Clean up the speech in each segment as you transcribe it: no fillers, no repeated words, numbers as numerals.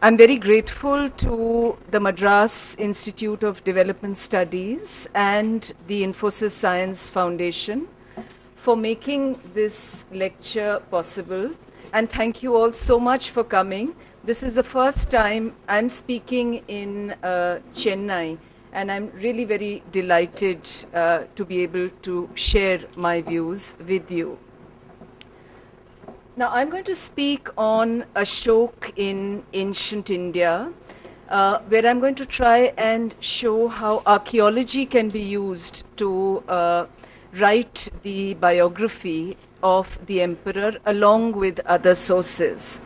I'm very grateful to the Madras Institute of Development Studies and the Infosys Science Foundation for making this lecture possible. And thank you all so much for coming. This is the first time I'm speaking in Chennai, and I'm really very delighted to be able to share my views with you. Now, I'm going to speak on Ashoka in ancient India, where I'm going to try and show how archaeology can be used to write the biography of the emperor along with other sources.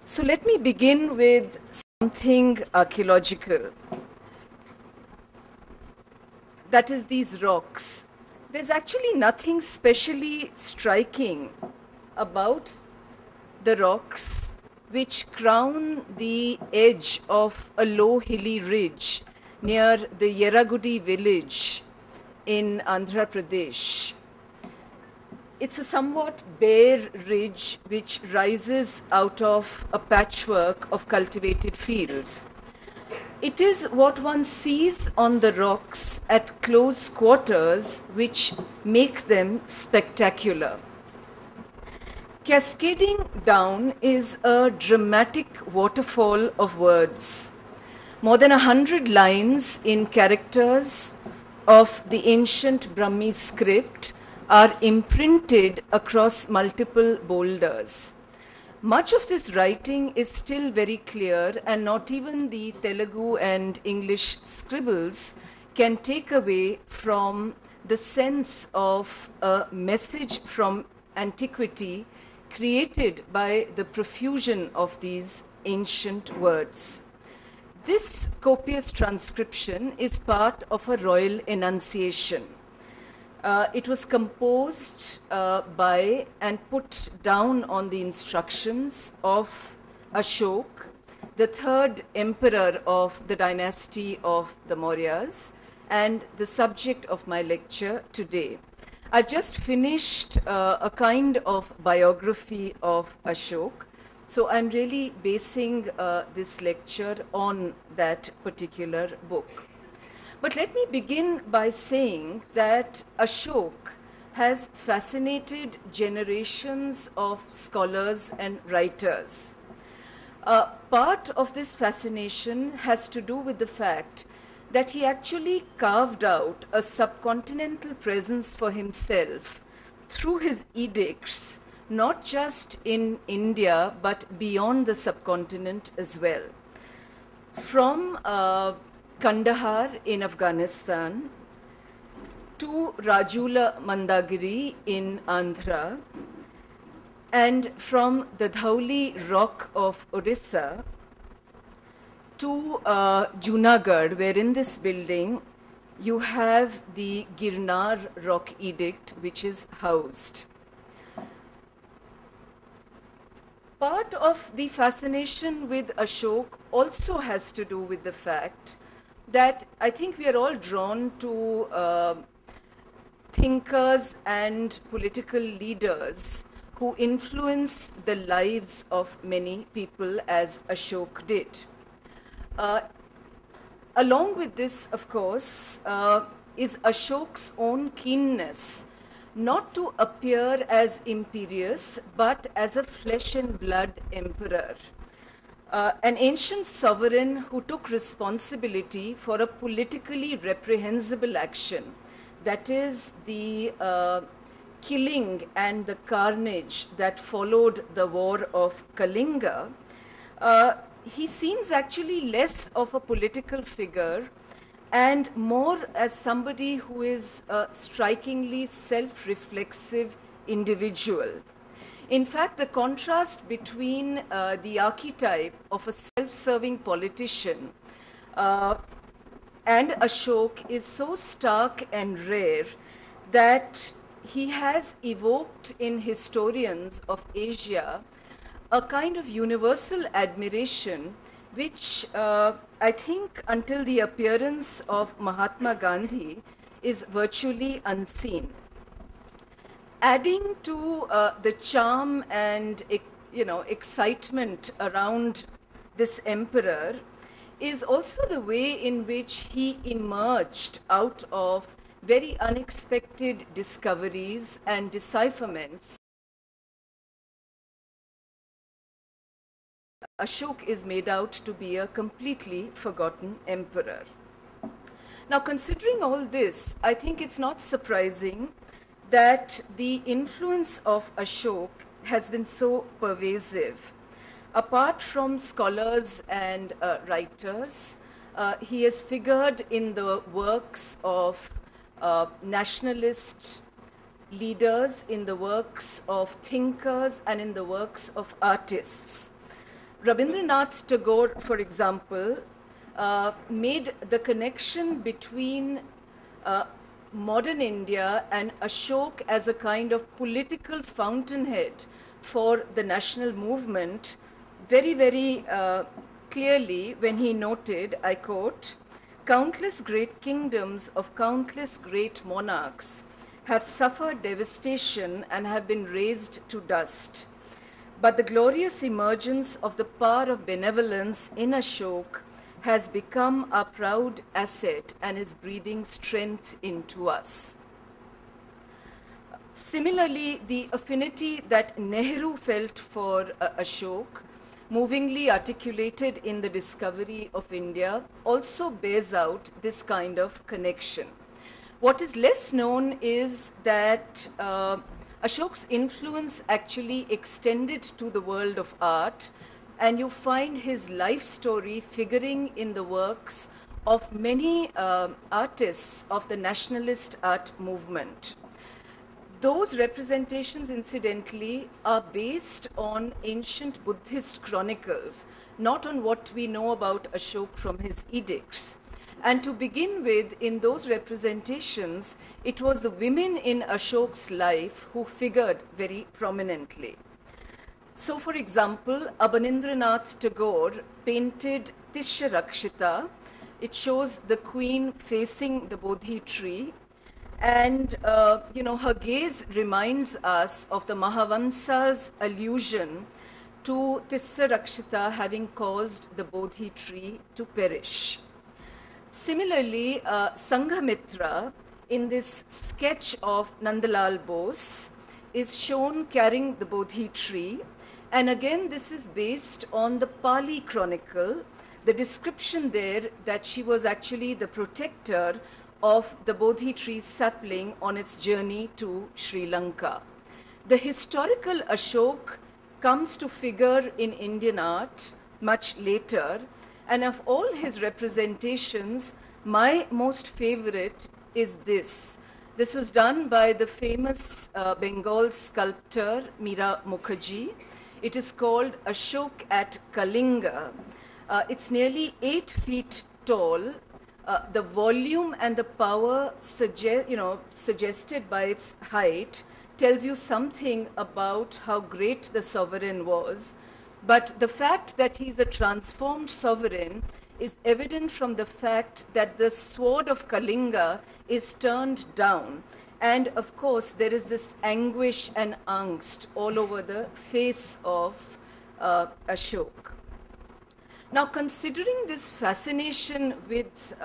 So let me begin with something archaeological. That is these rocks. There's actually nothing specially striking about the rocks which crown the edge of a low hilly ridge near the Yeragudi village in Andhra Pradesh. It's a somewhat bare ridge which rises out of a patchwork of cultivated fields. It is what one sees on the rocks at close quarters which make them spectacular. Cascading down is a dramatic waterfall of words. More than 100 lines in characters of the ancient Brahmi script are imprinted across multiple boulders. Much of this writing is still very clear, and not even the Telugu and English scribbles can take away from the sense of a message from antiquity created by the profusion of these ancient words. This copious transcription is part of a royal enunciation. It was composed by and put down on the instructions of Ashoka, the third emperor of the dynasty of the Mauryas, and the subject of my lecture today. I just finished a kind of biography of Ashoka, so I'm really basing this lecture on that particular book. But let me begin by saying that Ashoka has fascinated generations of scholars and writers. Part of this fascination has to do with the fact that he actually carved out a subcontinental presence for himself through his edicts, not just in India, but beyond the subcontinent as well. From Kandahar in Afghanistan to Rajula Mandagiri in Andhra, and from the Dhauli rock of Orissa to Junagadh, where in this building you have the Girnar rock edict which is housed. Part of the fascination with Ashoka also has to do with the fact that I think we are all drawn to thinkers and political leaders who influence the lives of many people, as Ashoka did. Along with this, of course, is Ashoka's own keenness not to appear as imperious, but as a flesh and blood emperor. An ancient sovereign who took responsibility for a politically reprehensible action, that is the killing and the carnage that followed the war of Kalinga. He seems actually less of a political figure and more as somebody who is a strikingly self-reflexive individual. In fact, the contrast between the archetype of a self-serving politician and Ashoka is so stark and rare that he has evoked in historians of Asia a kind of universal admiration which I think until the appearance of Mahatma Gandhi is virtually unseen. Adding to the charm and excitement around this emperor, is also the way in which he emerged out of very unexpected discoveries and decipherments. Ashoka is made out to be a completely forgotten emperor. Now, considering all this, I think it's not surprising that the influence of Ashoka has been so pervasive. Apart from scholars and writers, he has figured in the works of nationalist leaders, in the works of thinkers, and in the works of artists. Rabindranath Tagore, for example, made the connection between modern India and Ashoka as a kind of political fountainhead for the national movement very, very clearly when he noted, I quote, "Countless great kingdoms of countless great monarchs have suffered devastation and have been razed to dust. But the glorious emergence of the power of benevolence in Ashoka has become our proud asset and is breathing strength into us." Similarly, the affinity that Nehru felt for Ashoka, movingly articulated in the discovery of India, also bears out this kind of connection. What is less known is that Ashoka's influence actually extended to the world of art, and you find his life story figuring in the works of many artists of the nationalist art movement. Those representations, incidentally, are based on ancient Buddhist chronicles, not on what we know about Ashoka from his edicts. And to begin with, in those representations, it was the women in Ashoka's life who figured very prominently. So, for example, Abanindranath Tagore painted Tishya Rakshita. It shows the queen facing the Bodhi tree. And, her gaze reminds us of the Mahavansa's allusion to Tishya Rakshita having caused the Bodhi tree to perish. Similarly, Sanghamitra, in this sketch of Nandalal Bose, is shown carrying the Bodhi tree. And again, this is based on the Pali Chronicle, the description there that she was actually the protector of the Bodhi tree sapling on its journey to Sri Lanka. The historical Ashoka comes to figure in Indian art much later, and of all his representations, my most favorite is this. This was done by the famous Bengal sculptor Meera Mukherjee. It is called Ashoka at Kalinga. It's nearly 8 feet tall. The volume and the power suggested by its height tells you something about how great the sovereign was. But the fact that he's a transformed sovereign is evident from the fact that the sword of Kalinga is turned down. And of course, there is this anguish and angst all over the face of Ashoka. Now, considering this fascination with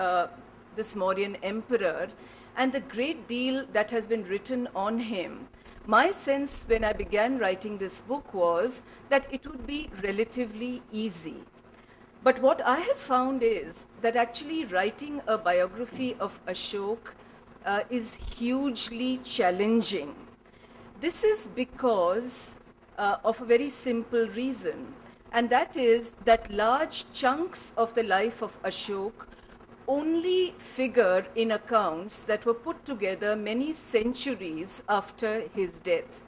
this Mauryan emperor and the great deal that has been written on him, my sense when I began writing this book was that it would be relatively easy. But what I have found is that actually writing a biography of Ashoka is hugely challenging. This is because of a very simple reason. And that is that large chunks of the life of Ashoka only figure in accounts that were put together many centuries after his death.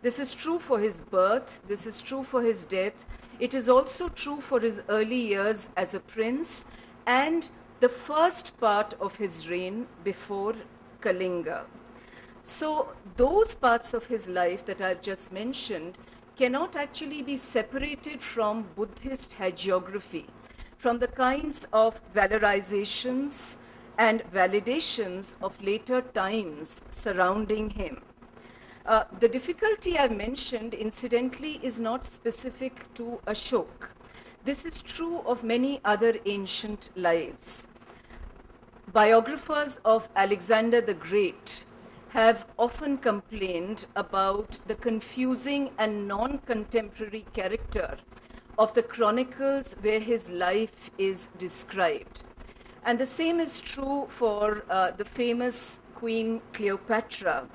This is true for his birth, this is true for his death, it is also true for his early years as a prince and the first part of his reign before Kalinga. So those parts of his life that I've just mentioned cannot actually be separated from Buddhist hagiography, from the kinds of valorizations and validations of later times surrounding him. The difficulty I mentioned, incidentally, is not specific to Ashoka. This is true of many other ancient lives. Biographers of Alexander the Great have often complained about the confusing and non-contemporary character of the chronicles where his life is described. And the same is true for the famous Queen Cleopatra.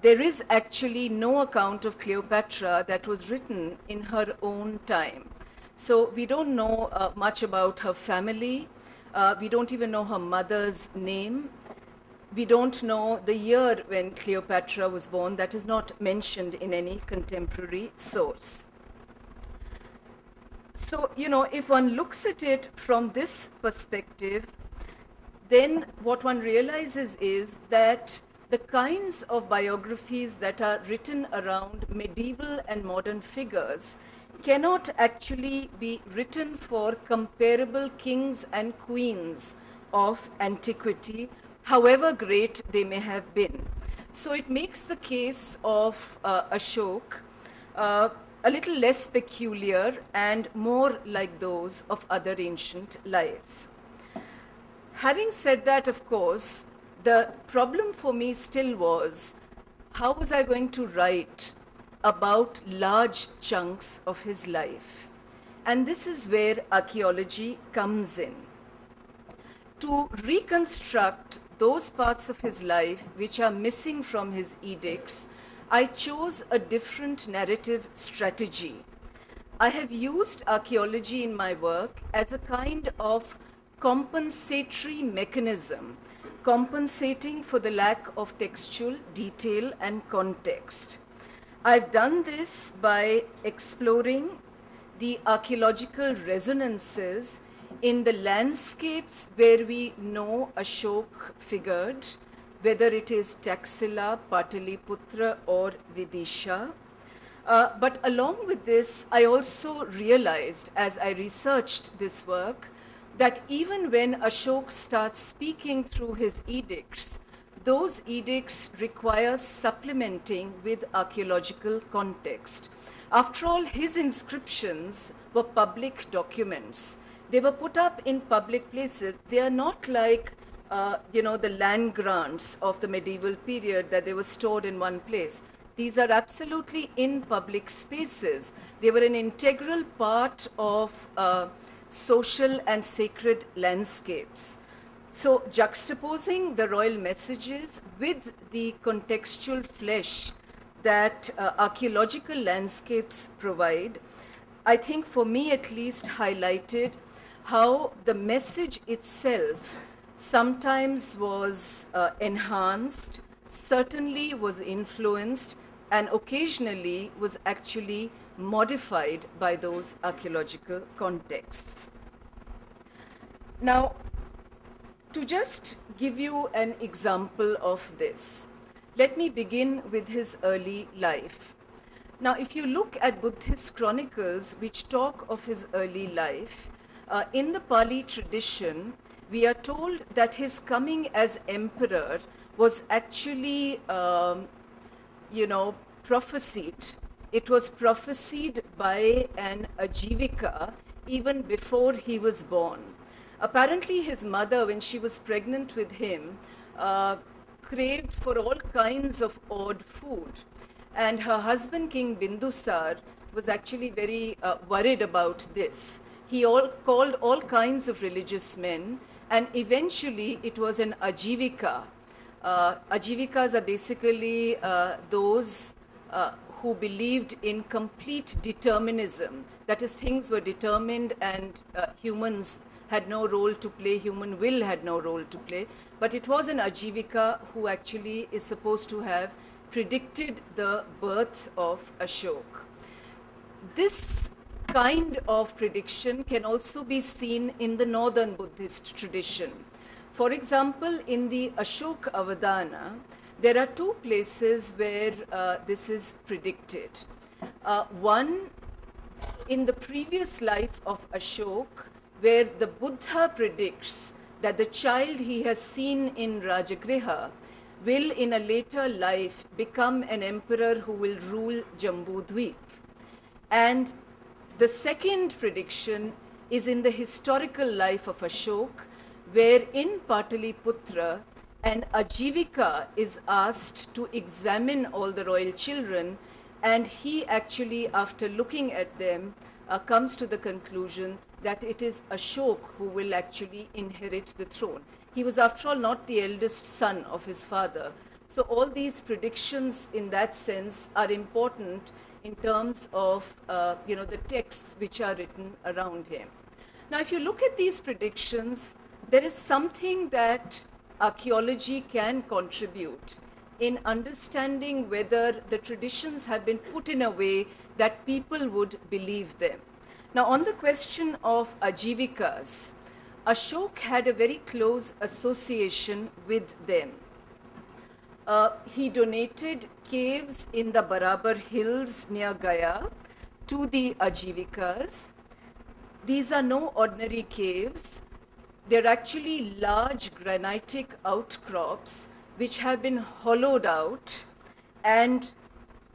There is actually no account of Cleopatra that was written in her own time. So we don't know much about her family. We don't even know her mother's name. We don't know the year when Cleopatra was born. That is not mentioned in any contemporary source. So, if one looks at it from this perspective, then what one realizes is that the kinds of biographies that are written around medieval and modern figures cannot actually be written for comparable kings and queens of antiquity, however great they may have been. So it makes the case of Ashoka a little less peculiar and more like those of other ancient lives. Having said that, of course, the problem for me still was, how was I going to write about large chunks of his life? And this is where archaeology comes in. To reconstruct those parts of his life which are missing from his edicts, I chose a different narrative strategy. I have used archaeology in my work as a kind of compensatory mechanism, compensating for the lack of textual detail and context. I've done this by exploring the archaeological resonances in the landscapes where we know Ashoka figured, whether it is Taxila, Pataliputra or Vidisha. But along with this, I also realized as I researched this work that even when Ashoka starts speaking through his edicts, those edicts require supplementing with archaeological context. After all, his inscriptions were public documents. They were put up in public places. They are not like the land grants of the medieval period that they were stored in one place. These are absolutely in public spaces. They were an integral part of social and sacred landscapes. So juxtaposing the royal messages with the contextual flesh that archaeological landscapes provide, I think for me at least highlighted how the message itself sometimes was enhanced, certainly was influenced, and occasionally was actually modified by those archaeological contexts. Now, to just give you an example of this, let me begin with his early life. Now, if you look at Buddhist chronicles which talk of his early life, in the Pali tradition, we are told that his coming as emperor was actually, prophesied. It was prophesied by an Ajivika even before he was born. Apparently, his mother, when she was pregnant with him, craved for all kinds of odd food. And her husband, King Bindusar, was actually very worried about this. He called all kinds of religious men, and eventually it was an Ajivika. Ajivikas are basically those who believed in complete determinism. That is, things were determined and humans had no role to play, human will had no role to play. But it was an Ajivika who actually is supposed to have predicted the birth of Ashoka. This kind of prediction can also be seen in the northern Buddhist tradition. For example, in the Ashoka Avadana, there are two places where this is predicted. One, in the previous life of Ashoka, where the Buddha predicts that the child he has seen in Rajagriha will in a later life become an emperor who will rule Jambudvip. And The second prediction is in the historical life of Ashoka, where in Pataliputra, an Ajivika is asked to examine all the royal children, and he actually, after looking at them, comes to the conclusion that it is Ashoka who will actually inherit the throne. He was, after all, not the eldest son of his father. So all these predictions in that sense are important in terms of the texts which are written around him. Now, if you look at these predictions, there is something that archaeology can contribute in understanding whether the traditions have been put in a way that people would believe them. Now, on the question of Ajivikas, Ashoka had a very close association with them. He donated caves in the Barabar hills near Gaya to the Ajivikas. These are no ordinary caves. They're actually large granitic outcrops which have been hollowed out, and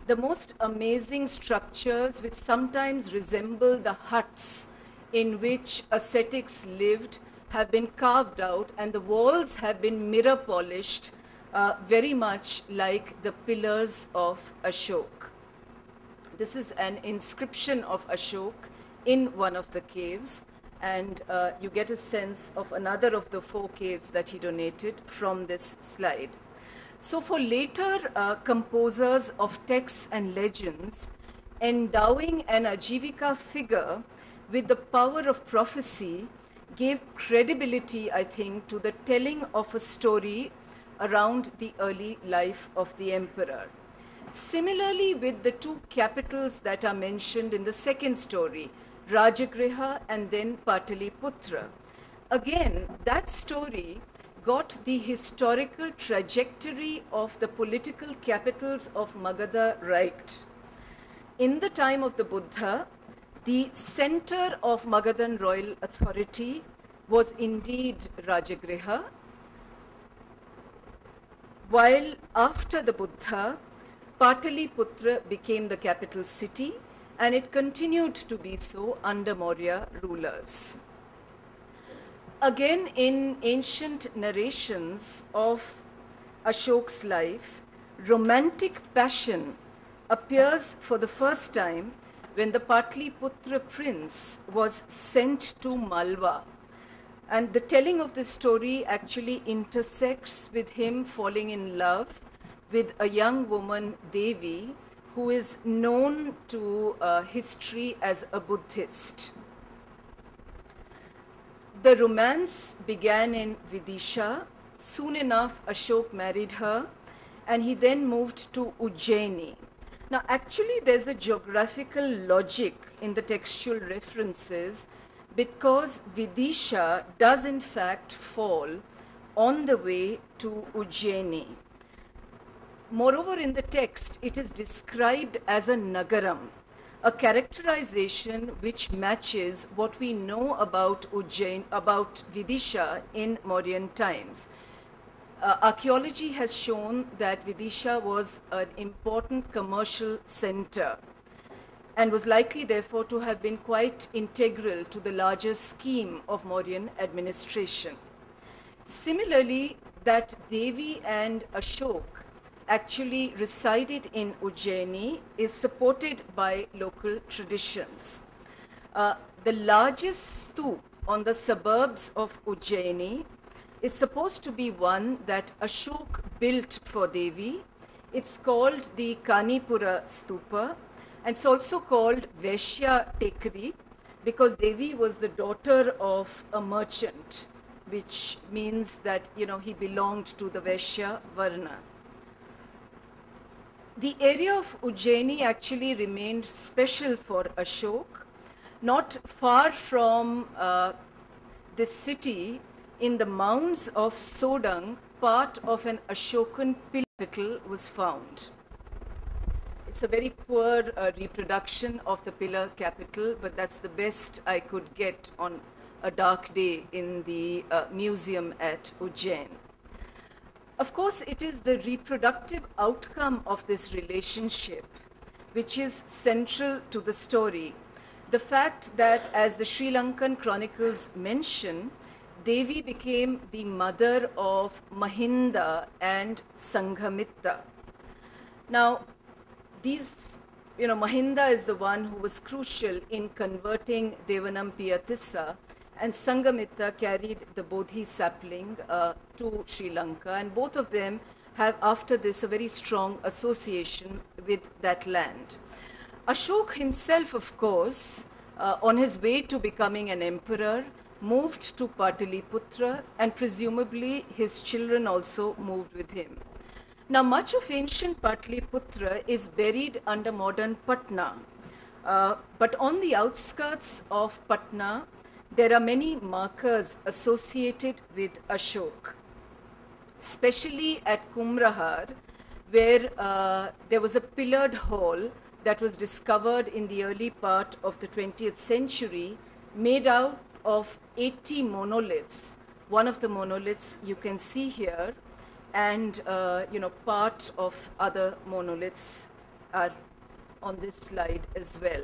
the most amazing structures which sometimes resemble the huts in which ascetics lived have been carved out, and the walls have been mirror polished, very much like the pillars of Ashoka. This is an inscription of Ashoka in one of the caves, and you get a sense of another of the 4 caves that he donated from this slide. So for later composers of texts and legends, endowing an Ajivika figure with the power of prophecy gave credibility, I think, to the telling of a story around the early life of the emperor. Similarly, with the 2 capitals that are mentioned in the second story, Rajagriha and then Pataliputra. Again, that story got the historical trajectory of the political capitals of Magadha right. In the time of the Buddha, the center of Magadhan royal authority was indeed Rajagriha, while after the Buddha, Pataliputra became the capital city, and it continued to be so under Maurya rulers. Again, in ancient narrations of Ashoka's life, romantic passion appears for the first time when the Pataliputra prince was sent to Malwa. And the telling of this story actually intersects with him falling in love with a young woman, Devi, who is known to history as a Buddhist. The romance began in Vidisha. Soon enough, Ashoka married her, and he then moved to Ujjaini. Now, actually, there's a geographical logic in the textual references, because Vidisha does in fact fall on the way to Ujjaini. Moreover, in the text, it is described as a nagaram, a characterization which matches what we know about Ujjain, about Vidisha in Mauryan times. Archaeology has shown that Vidisha was an important commercial center and was likely, therefore, to have been quite integral to the larger scheme of Mauryan administration. Similarly, that Devi and Ashoka actually resided in Ujjaini is supported by local traditions. The largest stupa on the suburbs of Ujjaini is supposed to be one that Ashoka built for Devi. It's called the Kanipura stupa, and it's also called Vaishya Tekri because Devi was the daughter of a merchant, which means that, he belonged to the Vaishya Varna. The area of Ujjaini actually remained special for Ashoka. Not far from this city, in the mounds of Sodang, part of an Ashokan pillar was found. It's a very poor reproduction of the pillar capital, but that's the best I could get on a dark day in the museum at Ujjain. Of course, it is the reproductive outcome of this relationship which is central to the story. the fact that, as the Sri Lankan chronicles mention, Devi became the mother of Mahinda and Sanghamitta. Now, Mahinda is the one who was crucial in converting Devanampiya and Sanghamitta carried the Bodhi sapling to Sri Lanka, and both of them have after this a very strong association with that land. Ashoka himself, of course, on his way to becoming an emperor, moved to Pataliputra, and presumably his children also moved with him. Now, much of ancient Pataliputra is buried under modern Patna, but on the outskirts of Patna, there are many markers associated with Ashoka, especially at Kumrahar, where there was a pillared hall that was discovered in the early part of the 20th century, made out of 80 monoliths. One of the monoliths you can see here, and part of other monoliths are on this slide as well.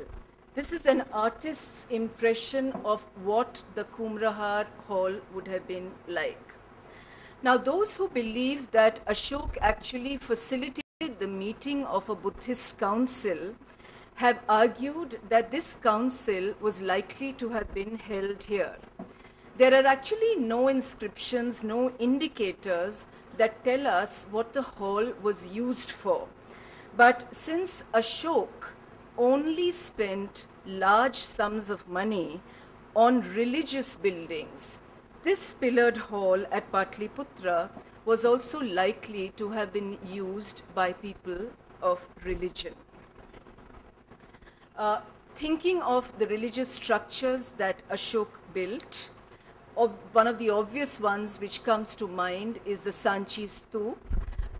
This is an artist's impression of what the Kumrahar hall would have been like. Now, those who believe that Ashoka actually facilitated the meeting of a Buddhist council have argued that this council was likely to have been held here. There are actually no inscriptions, no indicators that tell us what the hall was used for. But since Ashoka only spent large sums of money on religious buildings, this pillared hall at Pataliputra was also likely to have been used by people of religion. Thinking of the religious structures that Ashoka built, one of the obvious ones which comes to mind is the Sanchi Stup.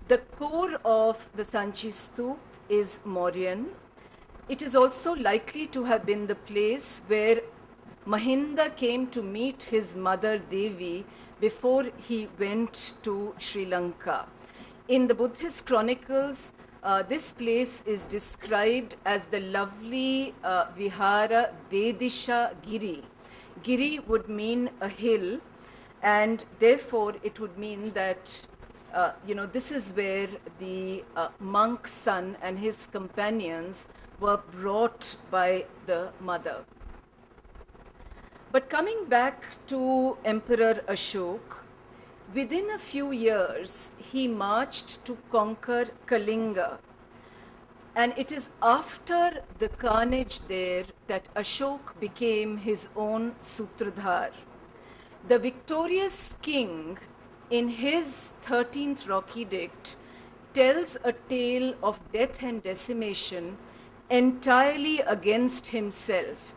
The core of the Sanchi Stup is Mauryan. It is also likely to have been the place where Mahinda came to meet his mother Devi before he went to Sri Lanka. In the Buddhist chronicles, this place is described as the lovely Vihara Vedisha Giri. Giri would mean a hill, and therefore it would mean that this is where the monk's son and his companions were brought by the mother. But coming back to Emperor Ashoka, within a few years he marched to conquer Kalinga. And it is after the carnage there that Ashoka became his own Sutradhar. The victorious king, in his 13th rock edict, tells a tale of death and decimation entirely against himself,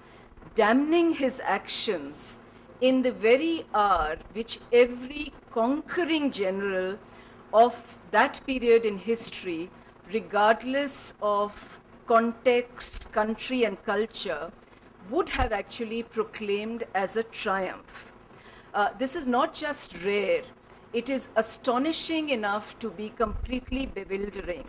damning his actions in the very hour which every conquering general of that period in history, regardless of context, country and culture, would have actually proclaimed as a triumph. This is not just rare, it is astonishing enough to be completely bewildering.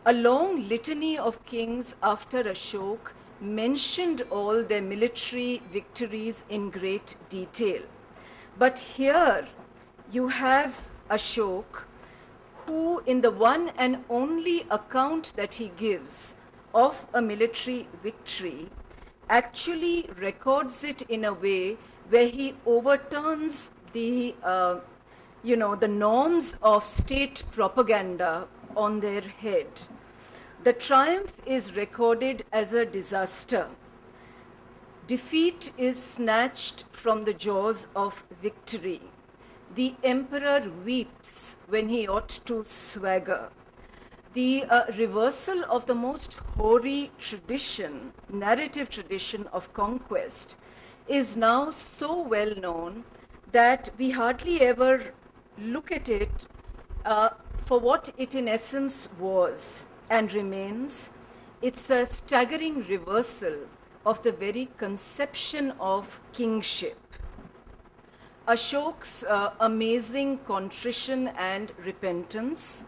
A long litany of kings after Ashoka mentioned all their military victories in great detail. But here you have Ashoka, who in the one and only account that he gives of a military victory actually records it in a way where he overturns the norms of state propaganda on their head. The triumph is recorded as a disaster. Defeat is snatched from the jaws of victory. The emperor weeps when he ought to swagger. The reversal of the most hoary tradition, narrative tradition of conquest, is now so well known that we hardly ever look at it for what it in essence was and remains. It's a staggering reversal of the very conception of kingship. Ashoka's amazing contrition and repentance,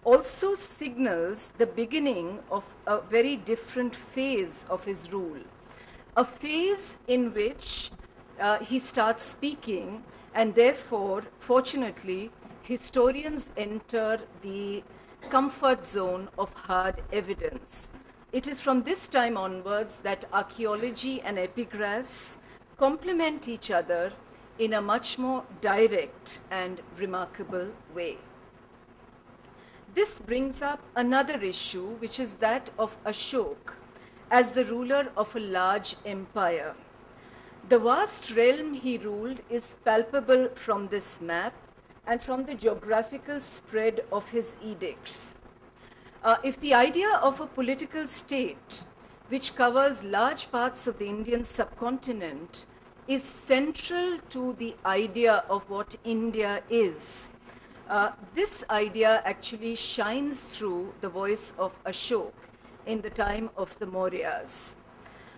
also signals the beginning of a very different phase of his rule. A phase in which he starts speaking, and therefore, fortunately, historians enter the comfort zone of hard evidence. It is from this time onwards that archaeology and epigraphs complement each other in a much more direct and remarkable way. This brings up another issue, which is that of Ashoka as the ruler of a large empire. The vast realm he ruled is palpable from this map and from the geographical spread of his edicts. If the idea of a political state which covers large parts of the Indian subcontinent is central to the idea of what India is, this idea actually shines through the voice of Ashoka in the time of the Mauryas.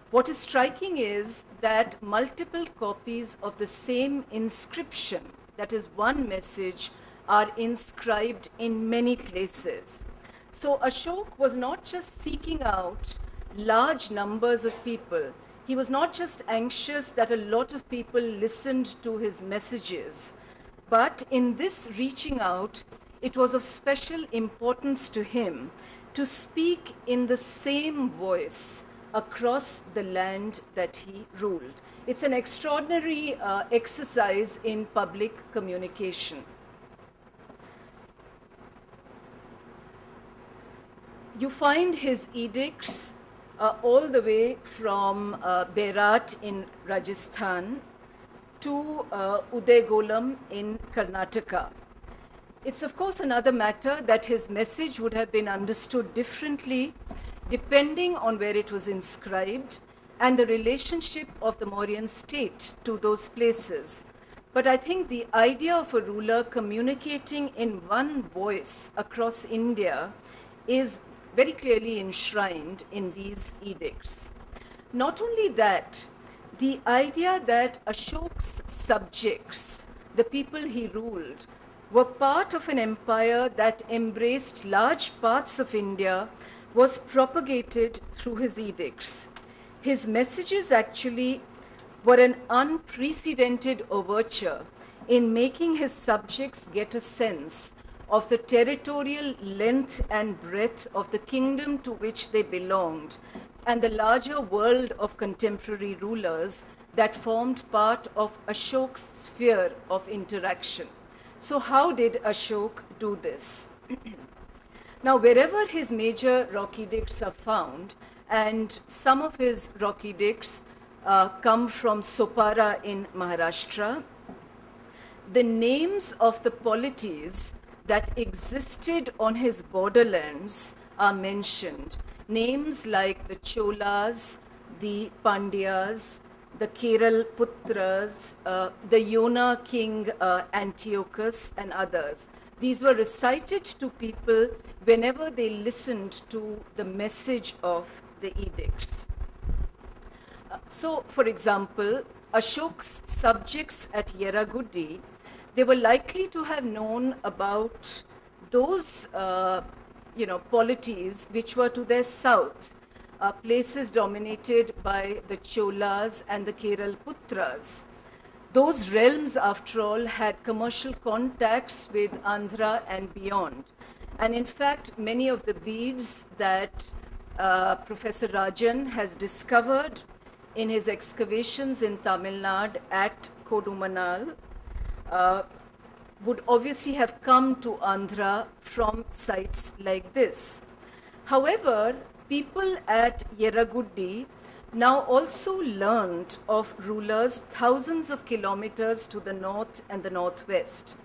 What is striking is that multiple copies of the same inscription, that is one message, are inscribed in many places. So Ashoka was not just seeking out large numbers of people. He was not just anxious that a lot of people listened to his messages, but in this reaching out, it was of special importance to him to speak in the same voice across the land that he ruled. It's an extraordinary exercise in public communication. You find his edicts all the way from Berat in Rajasthan to Udaigolam in Karnataka. It's of course another matter that his message would have been understood differently depending on where it was inscribed and the relationship of the Mauryan state to those places. But I think the idea of a ruler communicating in one voice across India is very clearly enshrined in these edicts. Not only that, the idea that Ashoka's subjects, the people he ruled, were part of an empire that embraced large parts of India was propagated through his edicts. His messages actually were an unprecedented overture in making his subjects get a sense of the territorial length and breadth of the kingdom to which they belonged and the larger world of contemporary rulers that formed part of Ashoka's sphere of interaction. So how did Ashoka do this? Now, wherever his major rock edicts are found, and some of his rock edicts come from Sopara in Maharashtra, the names of the polities that existed on his borderlands are mentioned. Names like the Cholas, the Pandyas, the Keral Putras, the Yona king Antiochus, and others. These were recited to people whenever they listened to the message of the edicts. So, for example, Ashoka's subjects at Yeraguddi, they were likely to have known about those polities which were to their south, places dominated by the Cholas and the Keral Putras. Those realms, after all, had commercial contacts with Andhra and beyond. And in fact, many of the beads that Professor Rajan has discovered in his excavations in Tamil Nadu at Kodumanal would obviously have come to Andhra from sites like this. However, people at Yeraguddi now also learned of rulers thousands of kilometers to the north and the northwest.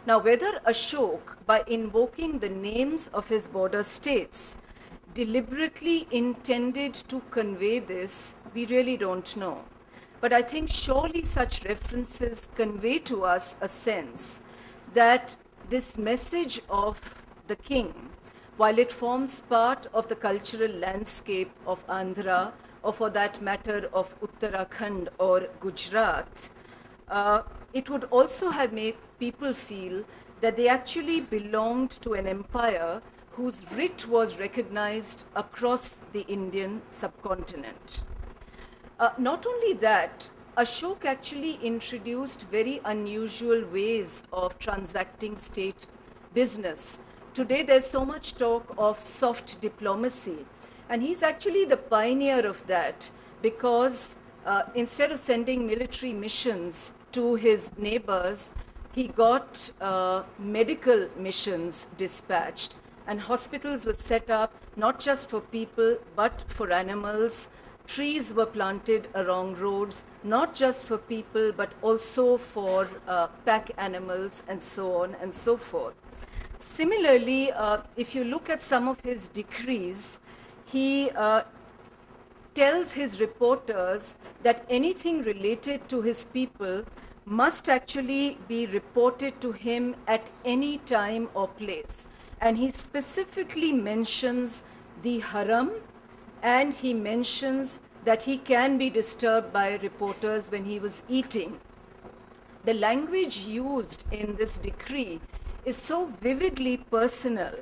Now, whether Ashoka, by invoking the names of his border states, deliberately intended to convey this, we really don't know. But I think surely such references convey to us a sense that this message of the king, while it forms part of the cultural landscape of Andhra, or for that matter of Uttarakhand or Gujarat, it would also have made people feel that they actually belonged to an empire whose writ was recognized across the Indian subcontinent. Not only that, Ashoka actually introduced very unusual ways of transacting state business. Today there's so much talk of soft diplomacy, and he's actually the pioneer of that, because instead of sending military missions to his neighbors, he got medical missions dispatched, and hospitals were set up not just for people but for animals. Trees were planted along roads, not just for people but also for pack animals, and so on and so forth. Similarly, if you look at some of his decrees, he tells his reporters that anything related to his people must actually be reported to him at any time or place. And he specifically mentions the haram, and he mentions that he can be disturbed by reporters when he was eating. The language used in this decree is so vividly personal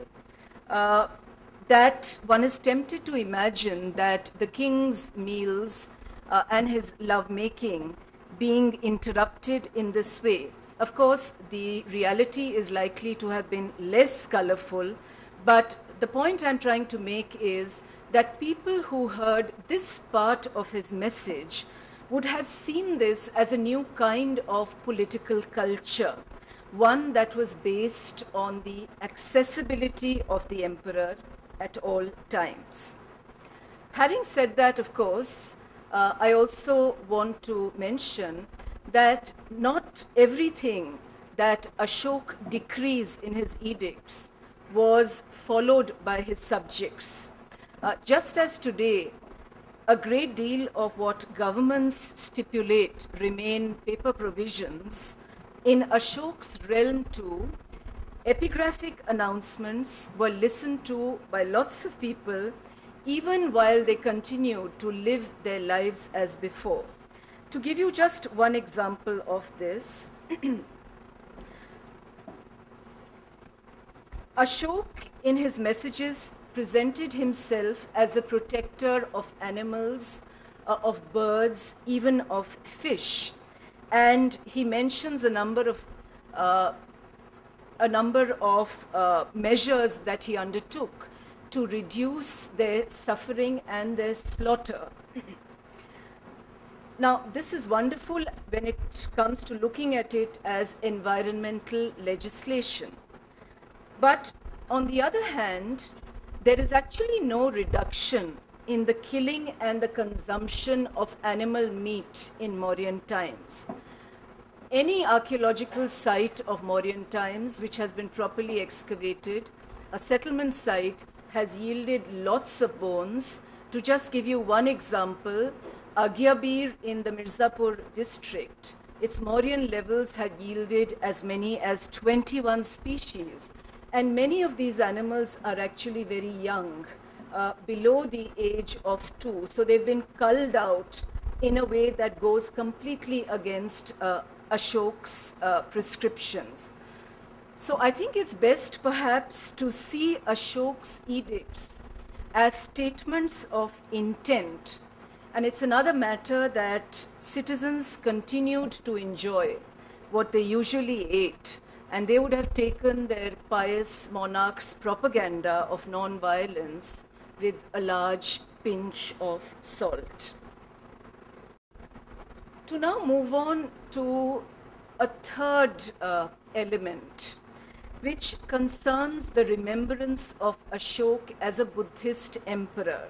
that one is tempted to imagine that the king's meals and his lovemaking being interrupted in this way. Of course, the reality is likely to have been less colorful, but the point I'm trying to make is that people who heard this part of his message would have seen this as a new kind of political culture, one that was based on the accessibility of the emperor at all times. Having said that, of course, I also want to mention that not everything that Ashoka decrees in his edicts was followed by his subjects. Just as today, a great deal of what governments stipulate remain paper provisions, in Ashoka's realm too, epigraphic announcements were listened to by lots of people even while they continued to live their lives as before. To give you just one example of this, Ashoka in his messages presented himself as a protector of animals, of birds, even of fish. And he mentions a number of measures that he undertook to reduce their suffering and their slaughter. Now, this is wonderful when it comes to looking at it as environmental legislation. But on the other hand, there is actually no reduction in the killing and the consumption of animal meat in Mauryan times. Any archaeological site of Mauryan times which has been properly excavated, a settlement site, has yielded lots of bones. To just give you one example, Agyabir in the Mirzapur district, its Mauryan levels had yielded as many as 21 species. And many of these animals are actually very young, below the age of 2. So they've been culled out in a way that goes completely against Ashoka's prescriptions. So I think it's best perhaps to see Ashoka's edicts as statements of intent. And it's another matter that citizens continued to enjoy what they usually ate, and they would have taken their pious monarch's propaganda of non-violence with a large pinch of salt. To now move on to a third element, which concerns the remembrance of Ashoka as a Buddhist emperor.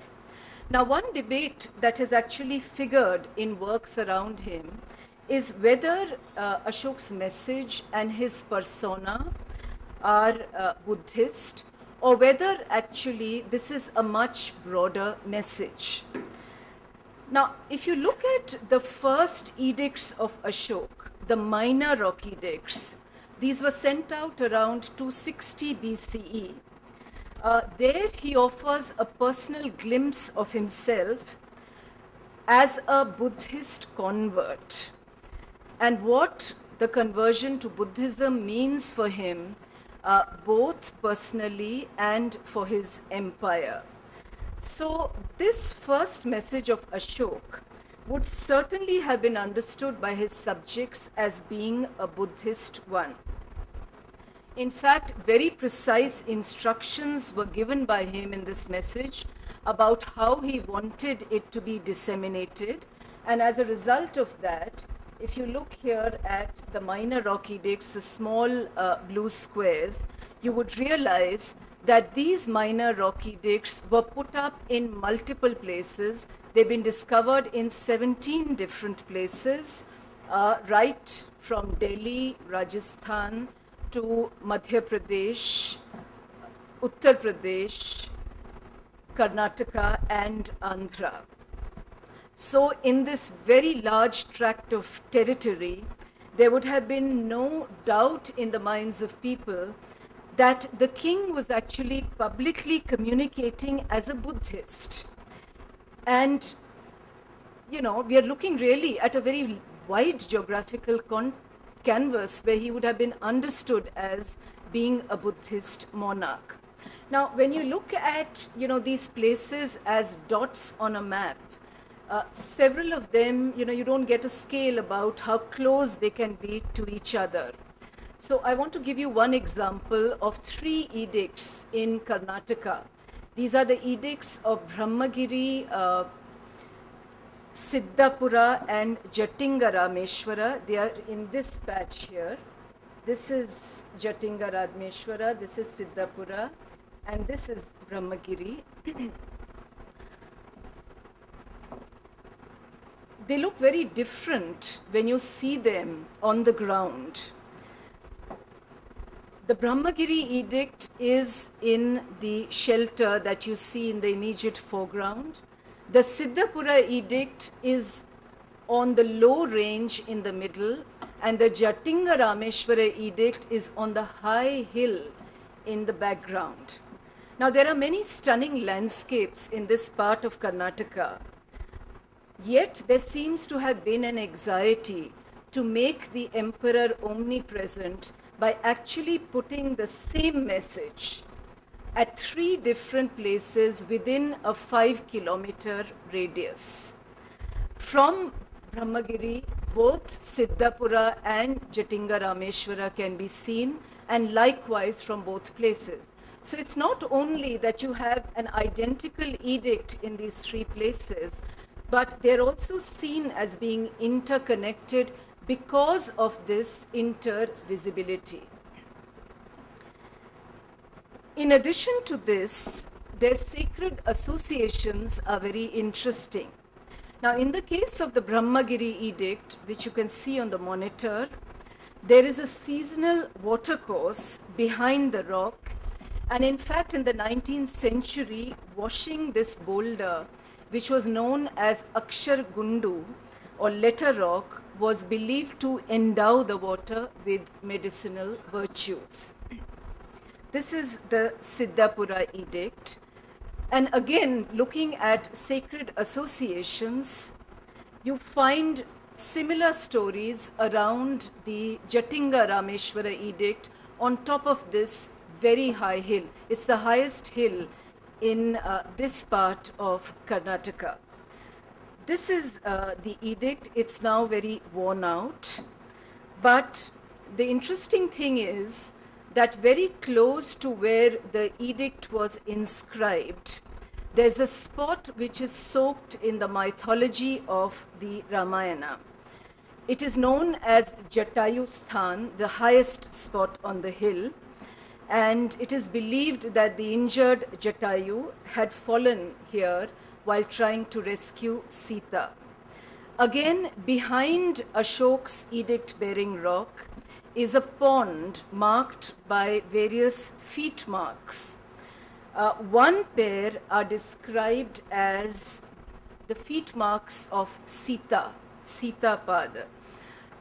Now, one debate that has actually figured in works around him is whether Ashoka's message and his persona are Buddhist, or whether actually this is a much broader message. Now, if you look at the first edicts of Ashoka, the minor rock edicts, these were sent out around 260 BCE. There he offers a personal glimpse of himself as a Buddhist convert. And what the conversion to Buddhism means for him, both personally and for his empire. So this first message of Ashoka would certainly have been understood by his subjects as being a Buddhist one. In fact, very precise instructions were given by him in this message about how he wanted it to be disseminated. And as a result of that, if you look here at the minor rock edicts, the small blue squares, you would realize that these minor rock edicts were put up in multiple places. They've been discovered in 17 different places, right from Delhi, Rajasthan, to Madhya Pradesh, Uttar Pradesh, Karnataka, and Andhra. So in this very large tract of territory, there would have been no doubt in the minds of people that the king was actually publicly communicating as a Buddhist. And, you know, we are looking really at a very wide geographical canvas where he would have been understood as being a Buddhist monarch. Now, when you look at, you know, these places as dots on a map, several of them, you know, you don't get a scale about how close they can be to each other. So I want to give you one example of 3 edicts in Karnataka. These are the edicts of Brahmagiri, Siddhapura, and Jatingarameshwara. They are in this patch here. This is Jatingarameshwara, this is Siddhapura, and this is Brahmagiri. They look very different when you see them on the ground. The Brahmagiri edict is in the shelter that you see in the immediate foreground. The Siddhapura edict is on the low range in the middle, and the Jatingarameshwara edict is on the high hill in the background. Now, there are many stunning landscapes in this part of Karnataka. Yet there seems to have been an anxiety to make the emperor omnipresent by actually putting the same message at 3 different places within a 5-kilometer radius. From Brahmagiri, both Siddhapura and Jatingarameshwara can be seen, and likewise from both places. So it's not only that you have an identical edict in these 3 places, but they're also seen as being interconnected because of this intervisibility. In addition to this, their sacred associations are very interesting. Now, in the case of the Brahmagiri edict, which you can see on the monitor, there is a seasonal watercourse behind the rock, and in fact, in the 19th century, washing this boulder, which was known as Akshar Gundu, or letter rock, was believed to endow the water with medicinal virtues. This is the Siddhapura edict. And again, looking at sacred associations, you find similar stories around the Jatingarameshwara edict on top of this very high hill. It's the highest hill in this part of Karnataka. This is the edict. It's now very worn out. But the interesting thing is that very close to where the edict was inscribed, there's a spot which is soaked in the mythology of the Ramayana. It is known as Jatayu Sthan, the highest spot on the hill. And it is believed that the injured Jatayu had fallen here while trying to rescue Sita. Again, behind Ashok's edict-bearing rock is a pond marked by various feet marks. One pair are described as the feet marks of Sita, Sita Pada.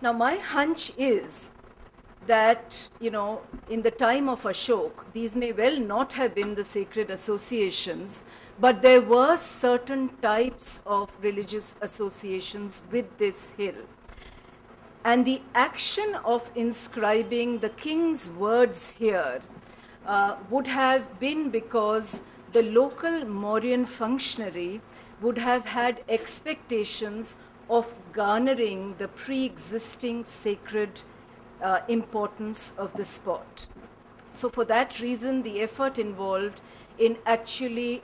Now, my hunch is that, you know, in the time of Ashoka, these may well not have been the sacred associations, but there were certain types of religious associations with this hill. And the action of inscribing the king's words here would have been because the local Mauryan functionary would have had expectations of garnering the pre-existing sacred importance of the spot. So for that reason, the effort involved in actually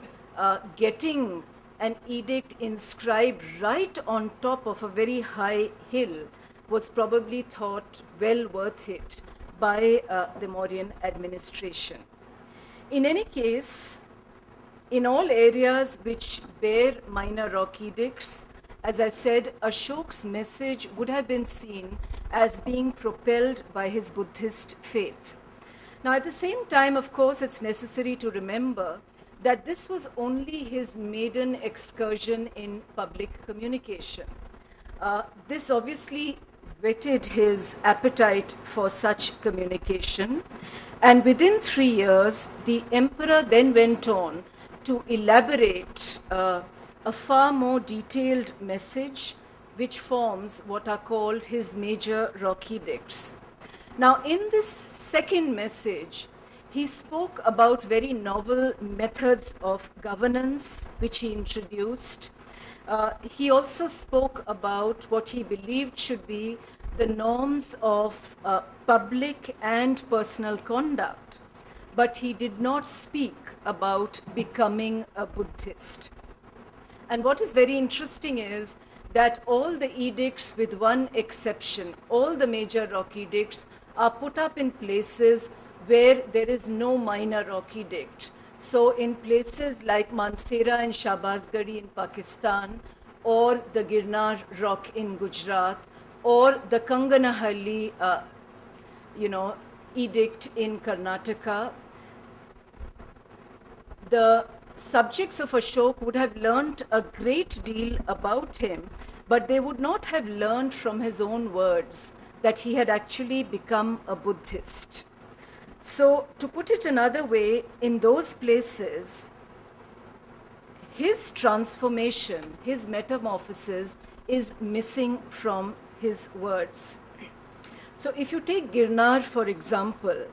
getting an edict inscribed right on top of a very high hill was probably thought well worth it by the Mauryan administration. In any case, in all areas which bear minor rock edicts, as I said, Ashok's message would have been seen as being propelled by his Buddhist faith. Now, at the same time, of course, it's necessary to remember that this was only his maiden excursion in public communication. This obviously whetted his appetite for such communication, and within 3 years, the emperor then went on to elaborate a far more detailed message, which forms what are called his major rock edicts. Now, in this second message, he spoke about very novel methods of governance, which he introduced. He also spoke about what he believed should be the norms of public and personal conduct, but he did not speak about becoming a Buddhist. And what is very interesting is that all the edicts, with one exception, all the major rock edicts are put up in places where there is no minor rock edict. So in places like Mansehra and Shahbazgari in Pakistan, or the Girnar rock in Gujarat, or the Kanganahalli, edict in Karnataka, the subjects of Ashoka would have learnt a great deal about him, but they would not have learned from his own words that he had actually become a Buddhist. So, to put it another way, in those places, his transformation, his metamorphosis is missing from his words. So, if you take Girnar, for example,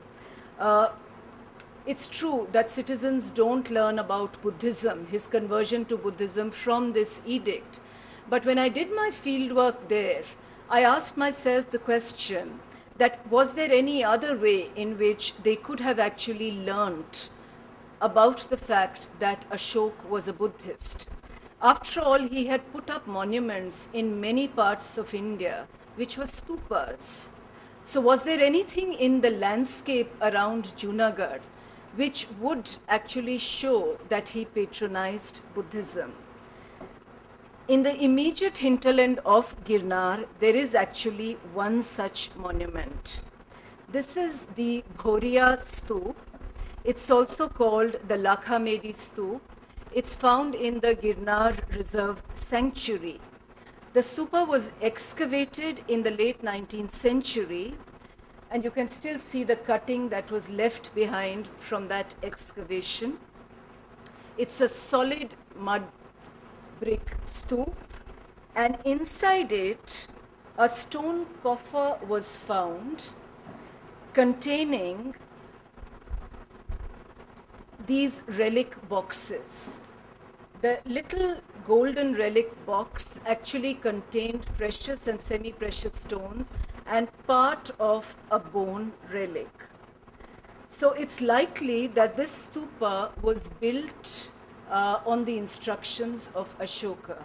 it's true that citizens don't learn about Buddhism, his conversion to Buddhism, from this edict. But when I did my fieldwork there, I asked myself the question that was there any other way in which they could have actually learnt about the fact that Ashoka was a Buddhist. After all, he had put up monuments in many parts of India, which were stupas. So was there anything in the landscape around Junagadh which would actually show that he patronized Buddhism? In the immediate hinterland of Girnar, there is actually one such monument. This is the Bhoria Stup. It's also called the Lakhamedi Stup. It's found in the Girnar Reserve Sanctuary. The stupa was excavated in the late 19th century, and you can still see the cutting that was left behind from that excavation. It's a solid mud brick stup, and inside it, a stone coffer was found containing these relic boxes. The little golden relic box actually contained precious and semi-precious stones and part of a bone relic. So it's likely that this stupa was built on the instructions of Ashoka.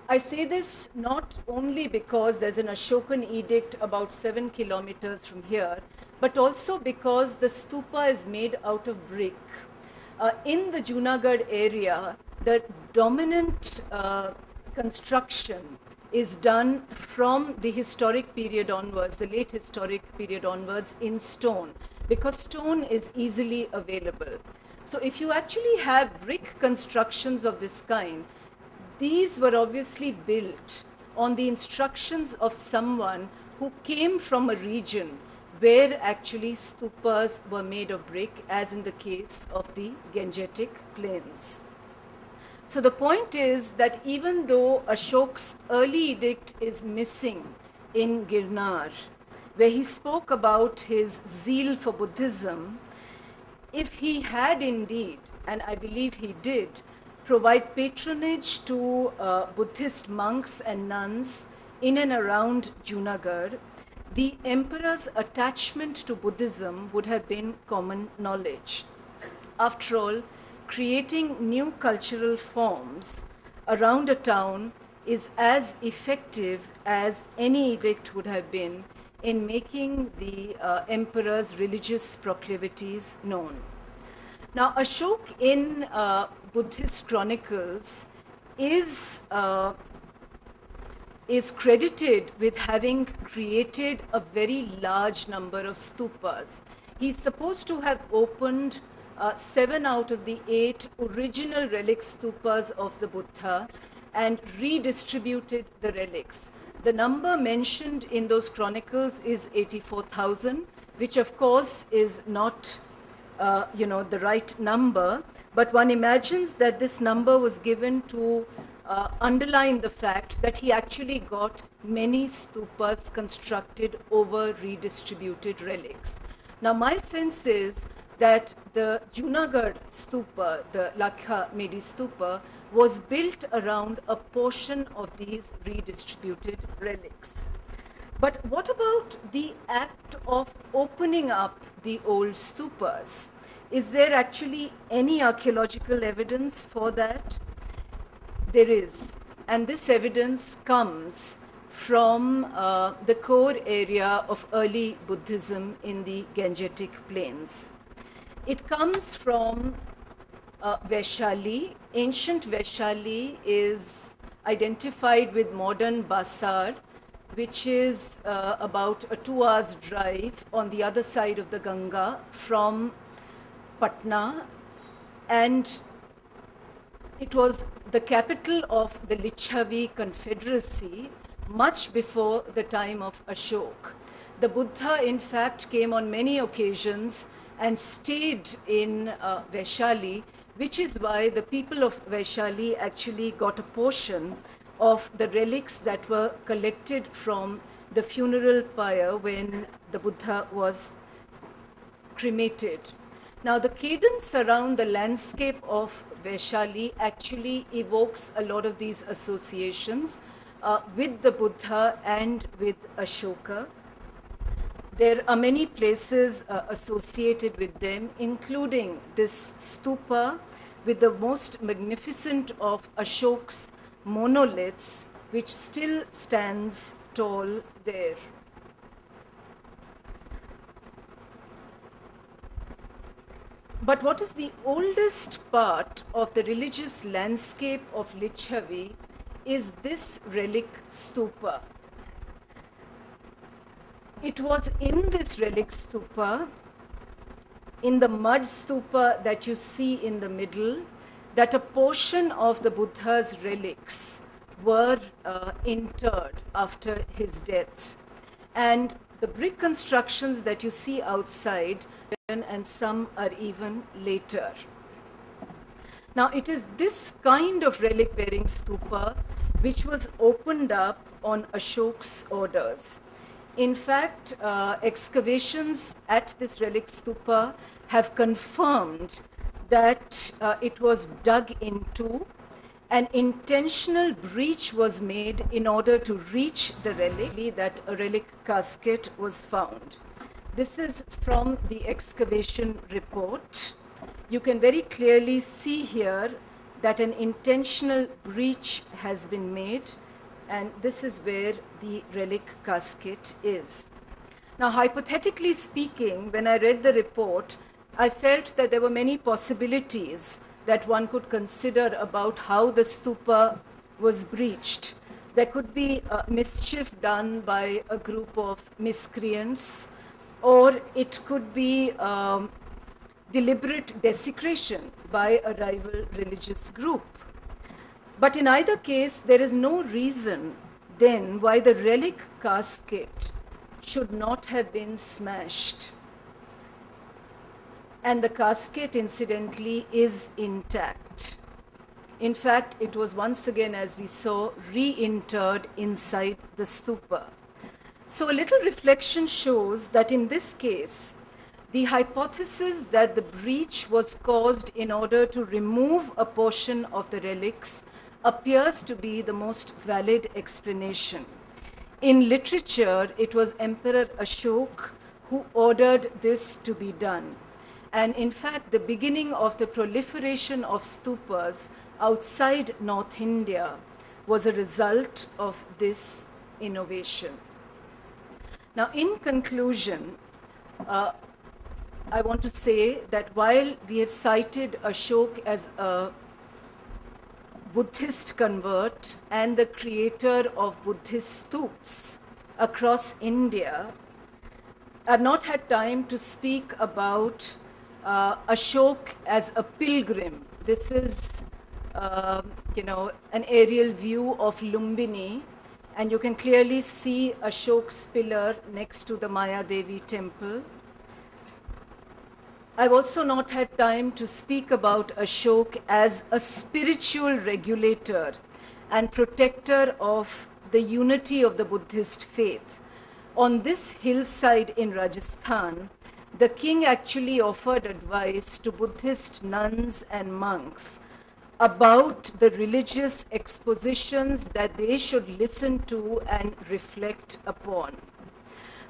I say this not only because there's an Ashokan edict about 7 kilometers from here, but also because the stupa is made out of brick. In the Junagadh area, the dominant construction is done from the historic period onwards, the late historic period onwards, in stone, because stone is easily available. So if you actually have brick constructions of this kind, these were obviously built on the instructions of someone who came from a region where actually stupas were made of brick, as in the case of the Gangetic Plains. So the point is that even though Ashok's early edict is missing in Girnar, where he spoke about his zeal for Buddhism, if he had indeed, and I believe he did, provide patronage to Buddhist monks and nuns in and around Junagadh, the emperor's attachment to Buddhism would have been common knowledge. After all, creating new cultural forms around a town is as effective as any edict would have been in making the emperor's religious proclivities known. Now, Ashoka in Buddhist chronicles is credited with having created a very large number of stupas. He's supposed to have opened 7 out of the 8 original relic stupas of the Buddha and redistributed the relics. The number mentioned in those chronicles is 84,000, which of course is not the right number, but one imagines that this number was given to underline the fact that he actually got many stupas constructed over redistributed relics. Now, my sense is that the Junagadh stupa, the Lakha Medi stupa, was built around a portion of these redistributed relics. But what about the act of opening up the old stupas? Is there actually any archaeological evidence for that? There is, and this evidence comes from the core area of early Buddhism in the Gangetic Plains. It comes from Vaishali. Ancient Vaishali is identified with modern Basar, which is about a 2 hours drive on the other side of the Ganga from Patna, and it was the capital of the Licchavi Confederacy much before the time of Ashoka. The Buddha, in fact, came on many occasions and stayed in Vaishali, which is why the people of Vaishali actually got a portion of the relics that were collected from the funeral pyre when the Buddha was cremated. Now, the cadence around the landscape of Vaishali actually evokes a lot of these associations with the Buddha and with Ashoka. There are many places associated with them, including this stupa with the most magnificent of Ashoka's monoliths, which still stands tall there. But what is the oldest part of the religious landscape of Licchavi is this relic stupa. It was in this relic stupa, in the mud stupa that you see in the middle, that a portion of the Buddha's relics were interred after his death. And the brick constructions that you see outside, and some are even later. Now, it is this kind of relic-bearing stupa which was opened up on Ashoka's orders. In fact, excavations at this relic stupa have confirmed that it was dug into. An intentional breach was made in order to reach the relic, that a relic casket was found. This is from the excavation report. You can very clearly see here that an intentional breach has been made, and this is where the relic casket is. Now, hypothetically speaking, when I read the report, I felt that there were many possibilities that one could consider about how the stupa was breached. There could be mischief done by a group of miscreants, or it could be deliberate desecration by a rival religious group. But in either case, there is no reason then why the relic casket should not have been smashed. And the casket, incidentally, is intact. In fact, it was once again, as we saw, reinterred inside the stupa. So a little reflection shows that in this case, the hypothesis that the breach was caused in order to remove a portion of the relics appears to be the most valid explanation. In literature, it was Emperor Ashoka who ordered this to be done. And in fact, the beginning of the proliferation of stupas outside North India was a result of this innovation. Now, in conclusion, I want to say that while we have cited Ashoka as a Buddhist convert and the creator of Buddhist stupas across India, I've not had time to speak about Ashoka as a pilgrim. This is, an aerial view of Lumbini, and you can clearly see Ashoka's pillar next to the Maya Devi temple. I've also not had time to speak about Ashoka as a spiritual regulator and protector of the unity of the Buddhist faith. On this hillside in Rajasthan, the king actually offered advice to Buddhist nuns and monks about the religious expositions that they should listen to and reflect upon.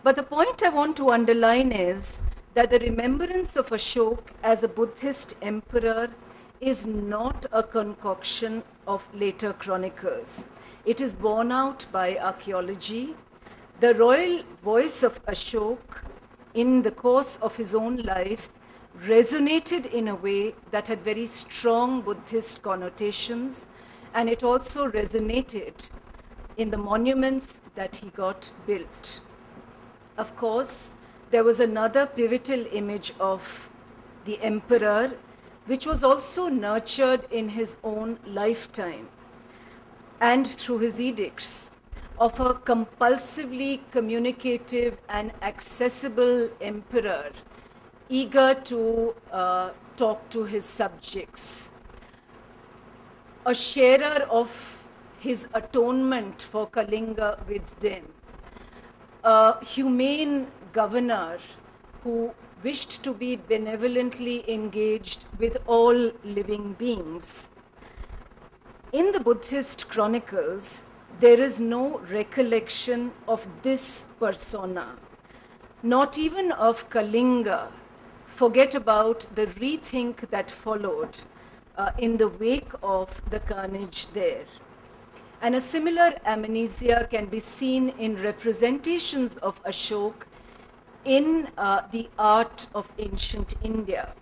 But the point I want to underline is that the remembrance of Ashoka as a Buddhist emperor is not a concoction of later chronicles. It is borne out by archaeology. The royal voice of Ashoka in the course of his own life resonated in a way that had very strong Buddhist connotations, and it also resonated in the monuments that he got built. Of course, there was another pivotal image of the emperor, which was also nurtured in his own lifetime and through his edicts, of a compulsively communicative and accessible emperor, eager to talk to his subjects, a sharer of his atonement for Kalinga with them, a humane governor who wished to be benevolently engaged with all living beings. In the Buddhist chronicles, there is no recollection of this persona, not even of Kalinga. Forget about the rethink that followed in the wake of the carnage there. And a similar amnesia can be seen in representations of Ashoka in the art of ancient India.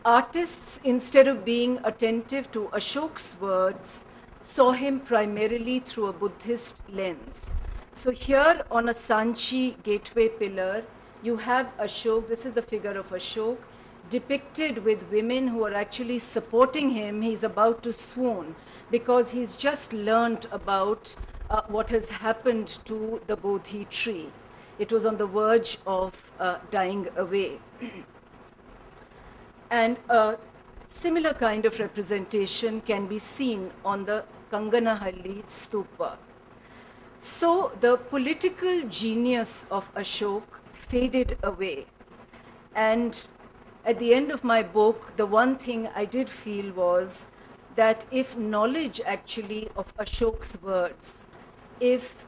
Artists, instead of being attentive to Ashoka's words, saw him primarily through a Buddhist lens. So here on a Sanchi gateway pillar, you have Ashoka, this is the figure of Ashoka, depicted with women who are actually supporting him. He's about to swoon because he's just learnt about what has happened to the Bodhi tree. It was on the verge of dying away. And a similar kind of representation can be seen on the Kanganahalli stupa. So the political genius of Ashoka faded away. And at the end of my book, the one thing I did feel was that if knowledge actually of Ashoka's words, if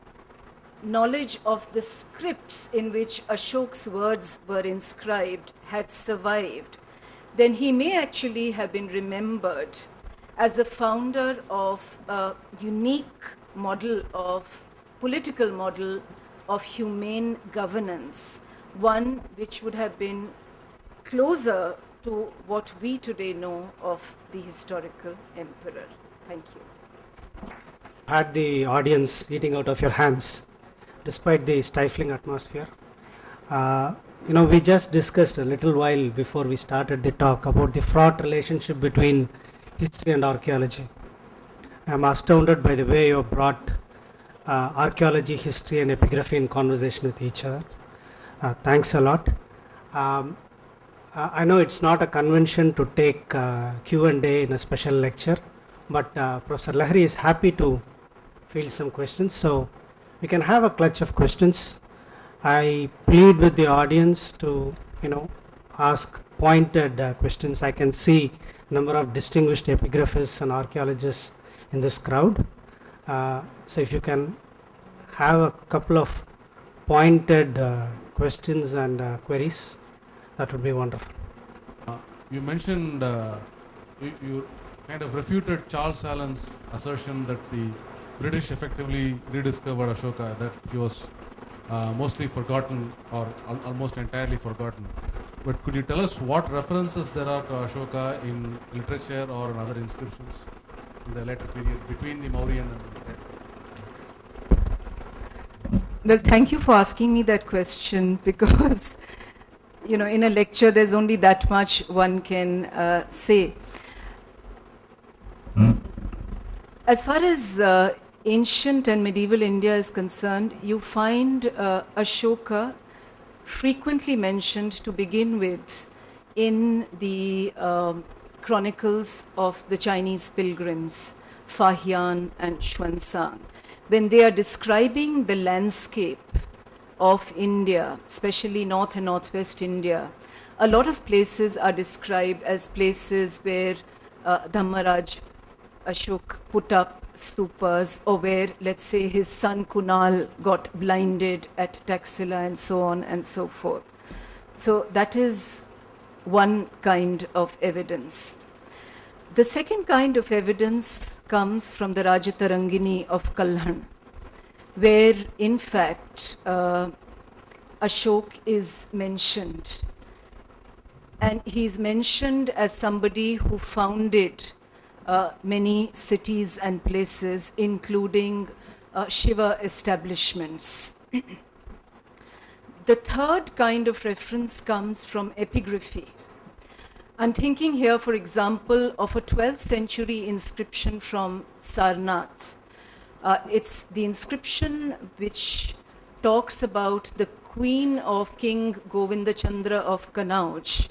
knowledge of the scripts in which Ashoka's words were inscribed had survived, then he may actually have been remembered as the founder of a unique model of, political model of humane governance, one which would have been closer to what we today know of the historical emperor. Thank you. Had the audience eating out of your hands, despite the stifling atmosphere. We just discussed a little while before we started the talk about the fraught relationship between history and archaeology. I'm astounded by the way you brought archaeology, history, and epigraphy in conversation with each other. Thanks a lot. I know it's not a convention to take Q&A in a special lecture, but Professor Lahiri is happy to field some questions. So We can have a clutch of questions. I plead with the audience to, ask pointed questions. I can see number of distinguished epigraphists and archaeologists in this crowd. So if you can have a couple of pointed questions and queries, that would be wonderful. You mentioned, you kind of refuted Charles Allen's assertion that the British effectively rediscovered Ashoka, that he was mostly forgotten or almost entirely forgotten. But could you tell us what references there are to Ashoka in literature or in other inscriptions in the later period between the Mauryan and the Well, thank you for asking me that question, because in a lecture there's only that much one can say. As far as ancient and medieval India is concerned, you find Ashoka frequently mentioned to begin with in the chronicles of the Chinese pilgrims, Fahian and Xuanzang, when they are describing the landscape of India, especially North and Northwest India. A lot of places are described as places where Dhammaraj Ashoka put up stupas, or where, let's say, his son Kunal got blinded at Taxila, and so on and so forth. So that is one kind of evidence. The second kind of evidence comes from the Rajatarangini of Kalhan, where in fact Ashoka is mentioned. And he's mentioned as somebody who founded many cities and places, including Shiva establishments. The third kind of reference comes from epigraphy. I'm thinking here, for example, of a 12th century inscription from Sarnath. It's the inscription which talks about the queen of King Govindachandra of Kanauj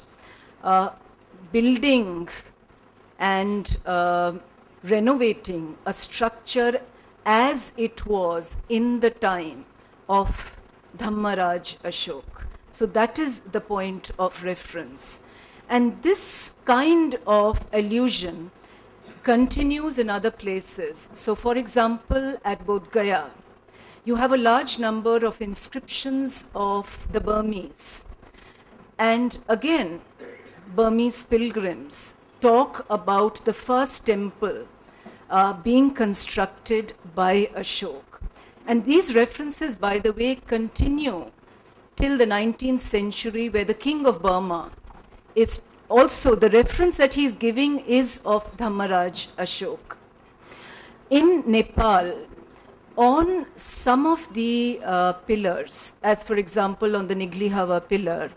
building and renovating a structure as it was in the time of Dhammaraj Ashoka. So that is the point of reference. And this kind of allusion continues in other places. So for example, at Bodh Gaya, you have a large number of inscriptions of the Burmese. And again, Burmese pilgrims talk about the first temple being constructed by Ashoka. And these references, by the way, continue till the 19th century, where the king of Burma is also, the reference that he is giving is of Dhammaraj Ashoka. In Nepal, on some of the pillars, as for example on the Niglihava pillar,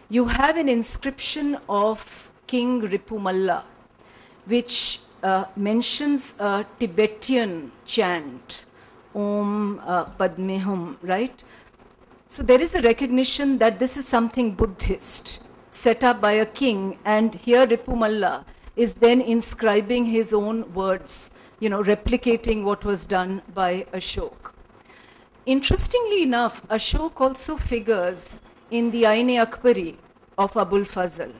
you have an inscription of King Ripumalla, which mentions a Tibetan chant, Om Padmehum, right? So there is a recognition that this is something Buddhist, set up by a king, and here Ripumalla is then inscribing his own words, replicating what was done by Ashoka. Interestingly enough, Ashoka also figures in the Ain-e-Akbari of Abul Fazl.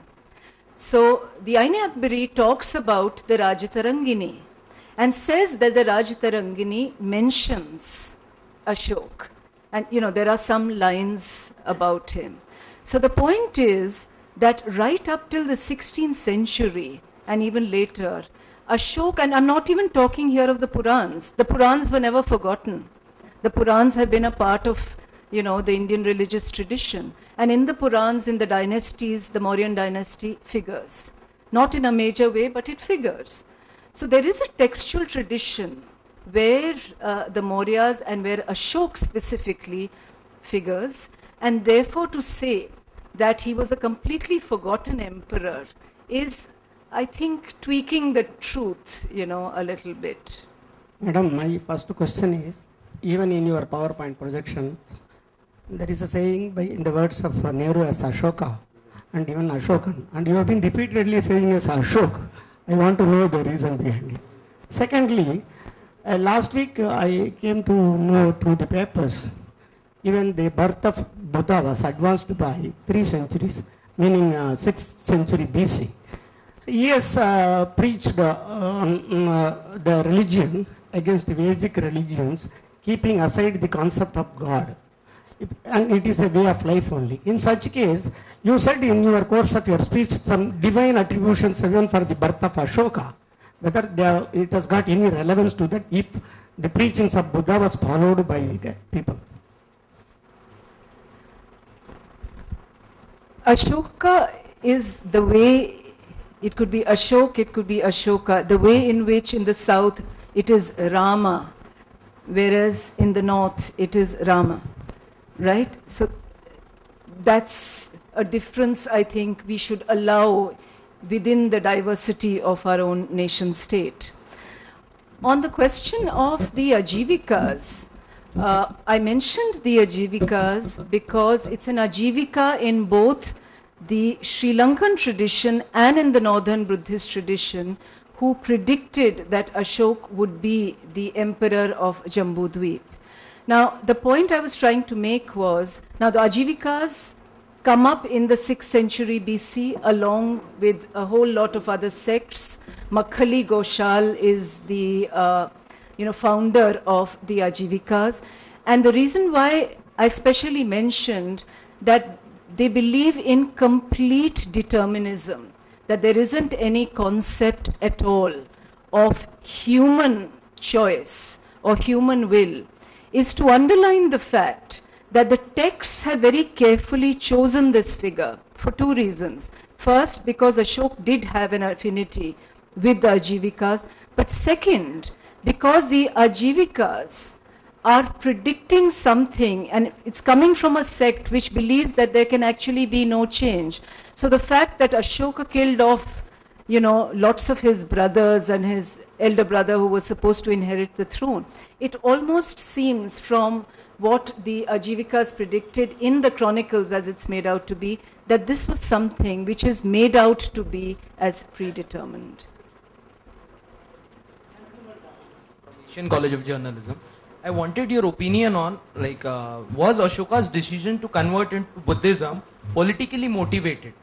So the Ain-e-Akbari talks about the Rajatarangini and says that the Rajatarangini mentions Ashoka. And there are some lines about him. So the point is that right up till the 16th century and even later, Ashoka, and I'm not even talking here of the Purans. The Purans were never forgotten. The Purans have been a part of, the Indian religious tradition. And in the Purans, in the dynasties, the Mauryan dynasty figures. Not in a major way, but it figures. So there is a textual tradition where the Mauryas and where Ashoka specifically figures. And therefore to say that he was a completely forgotten emperor is, I think, tweaking the truth, a little bit. Madam, my first question is, even in your PowerPoint projection, there is a saying in the words of Nehru as Ashoka and even Ashokan, and you have been repeatedly saying as Ashok. I want to know the reason behind it. Secondly, Last week I came to know through the papers, even the birth of Buddha was advanced by 3 centuries, meaning 6th century BC. He has preached the religion against Vedic religions, keeping aside the concept of God. And it is a way of life only. In such case, you said in your course of your speech some divine attributions even for the birth of Ashoka. Whether it has got any relevance to that if the preachings of Buddha was followed by the people. Ashoka is the way, it could be Ashok, it could be Ashoka, the way in which in the south it is Rama, whereas in the north it is Rama, right? So that's a difference I think we should allow within the diversity of our own nation state. On the question of the Ajivikas, I mentioned the Ajivikas because it's an Ajivika in both the Sri Lankan tradition and in the northern Buddhist tradition, who predicted that Ashok would be the emperor of Jambudvip. Now, the point I was trying to make was, now the Ajivikas come up in the 6th century BC along with a whole lot of other sects. Makhali Ghoshal is the founder of the Ajivikas. And the reason why I specially mentioned that they believe in complete determinism, that there isn't any concept at all of human choice or human will, is to underline the fact that the texts have very carefully chosen this figure for 2 reasons. First, because Ashok did have an affinity with the Ajivikas, but second, because the Ajivikas are predicting something, and it's coming from a sect which believes that there can actually be no change. So the fact that Ashoka killed off, lots of his brothers and his elder brother who was supposed to inherit the throne, it almost seems from what the Ajivikas predicted in the chronicles as it's made out to be, that this was something which is made out to be as predetermined. Asian College of Journalism. I wanted your opinion on, was Ashoka's decision to convert into Buddhism politically motivated?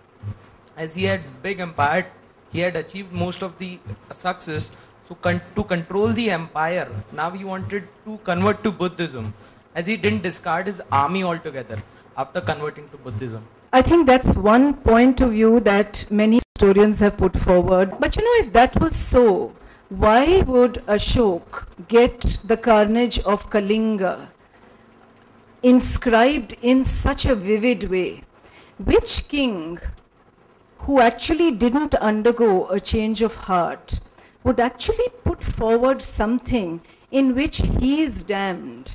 As he had big empire, he had achieved most of the success. So to control the empire, now he wanted to convert to Buddhism, as he didn't discard his army altogether after converting to Buddhism. I think that's one point of view that many historians have put forward. But if that was so, why would Ashok get the carnage of Kalinga inscribed in such a vivid way? Which king who actually didn't undergo a change of heart would actually put forward something in which he is damned?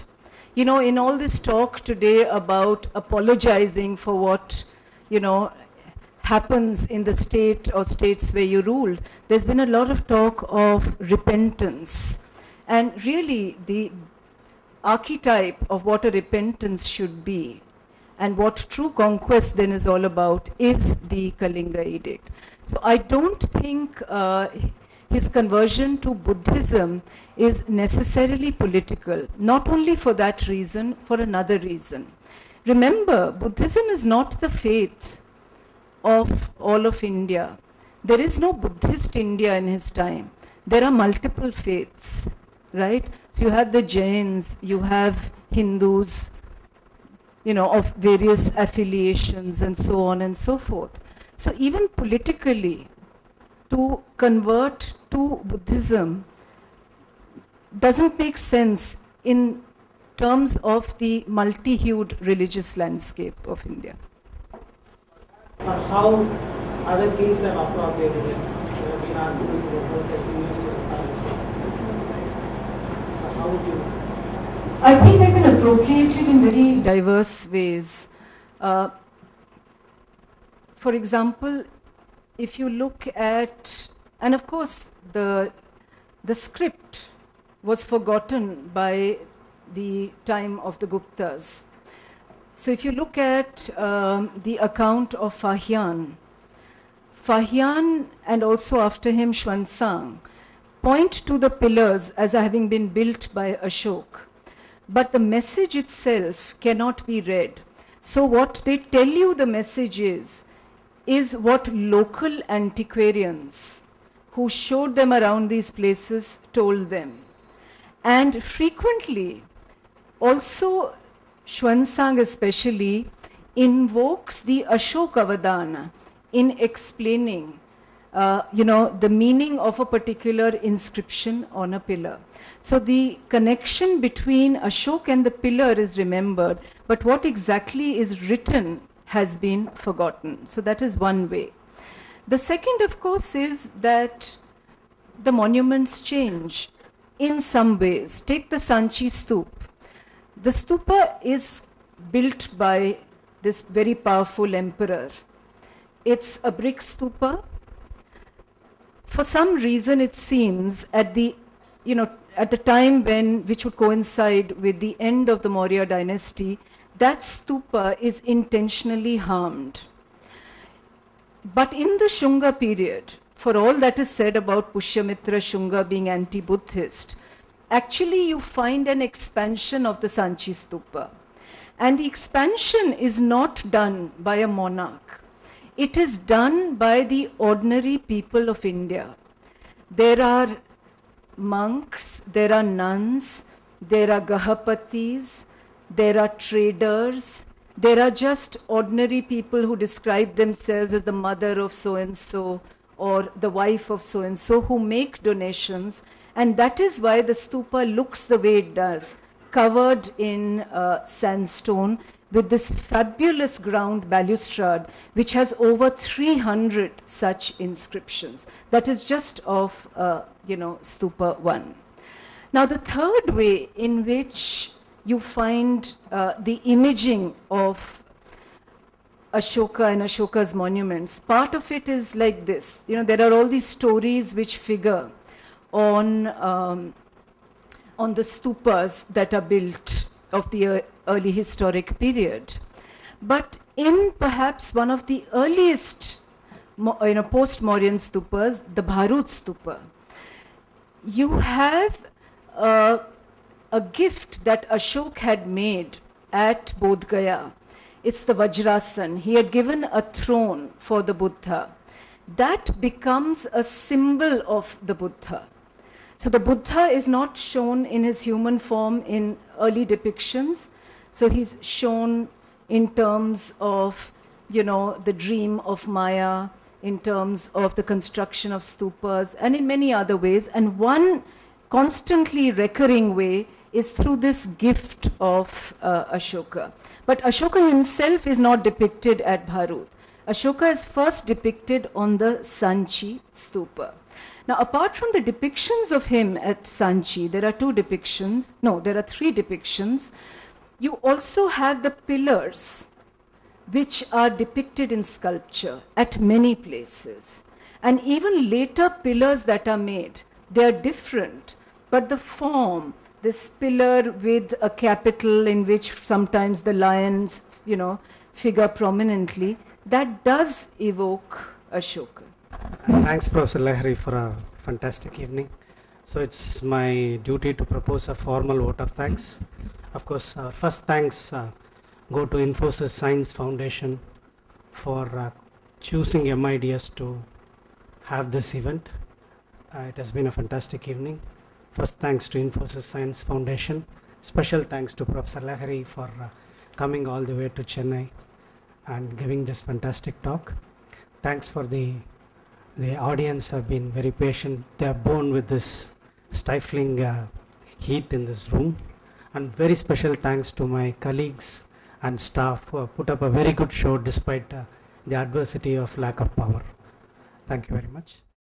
In all this talk today about apologizing for what, happens in the state or states where you ruled, there's been a lot of talk of repentance. And really, the archetype of what a repentance should be and what true conquest then is all about is the Kalinga edict. So I don't think his conversion to Buddhism is necessarily political, not only for that reason, for another reason. Remember, Buddhism is not the faith of all of India. There is no Buddhist India in his time. There are multiple faiths, right? So you have the Jains, you have Hindus, of various affiliations and so on and so forth. So even politically, to convert to Buddhism doesn't make sense in terms of the multi-hued religious landscape of India. How other kings have appropriated it. There have been articles about how it has been used as a currency. So how would you? I think they've been appropriated in very diverse ways. For example, if you look at, and of course the script was forgotten by the time of the Guptas. So if you look at the account of Fahian and also after him Xuanzang point to the pillars as having been built by Ashoka, but the message itself cannot be read. So what they tell you the message is what local antiquarians who showed them around these places told them. And frequently, also Xuanzang especially invokes the Ashoka Avadana in explaining the meaning of a particular inscription on a pillar. So the connection between Ashoka and the pillar is remembered, but what exactly is written has been forgotten. So that is one way. The second, of course, is that the monuments change in some ways. Take the Sanchi Stupa. The stupa is built by this very powerful emperor. It's a brick stupa. For some reason, it seems at the time which would coincide with the end of the Maurya dynasty, that stupa is intentionally harmed. But in the Shunga period, for all that is said about Pushyamitra Shunga being anti-Buddhist, actually you find an expansion of the Sanchi stupa. And the expansion is not done by a monarch. It is done by the ordinary people of India. There are monks, there are nuns, there are gahapatis, there are traders, there are just ordinary people who describe themselves as the mother of so-and-so or the wife of so-and-so who make donations, and that is why the stupa looks the way it does, covered in sandstone with this fabulous ground balustrade which has over 300 such inscriptions. That is just of stupa 1. Now the third way in which you find the imaging of Ashoka and Ashoka's monuments, part of it is like this. There are all these stories which figure on the stupas that are built of the early historic period. But in perhaps one of the earliest post-Mauryan stupas, the Bharut stupa, you have a gift that Ashoka had made at Bodh Gaya. It's the Vajrasan. He had given a throne for the Buddha. That becomes a symbol of the Buddha. So the Buddha is not shown in his human form in early depictions. So he's shown in terms of, the dream of Maya, in terms of the construction of stupas, and in many other ways. And one constantly recurring way is through this gift of Ashoka. But Ashoka himself is not depicted at Bharut. Ashoka is first depicted on the Sanchi stupa. Now, apart from the depictions of him at Sanchi, there are three depictions. You also have the pillars, which are depicted in sculpture at many places. And even later pillars that are made, they are different, but the form, this pillar with a capital in which sometimes the lions, figure prominently, that does evoke Ashoka. Thanks, Professor Lahiri, for a fantastic evening. So it's my duty to propose a formal vote of thanks. Of course, first thanks go to Infosys Science Foundation for choosing MIDS to have this event. It has been a fantastic evening. First thanks to Infosys Science Foundation. Special thanks to Professor Lahiri for coming all the way to Chennai and giving this fantastic talk. Thanks for the audience have been very patient. They are born with this stifling heat in this room. And very special thanks to my colleagues and staff who have put up a very good show despite the adversity of lack of power. Thank you very much.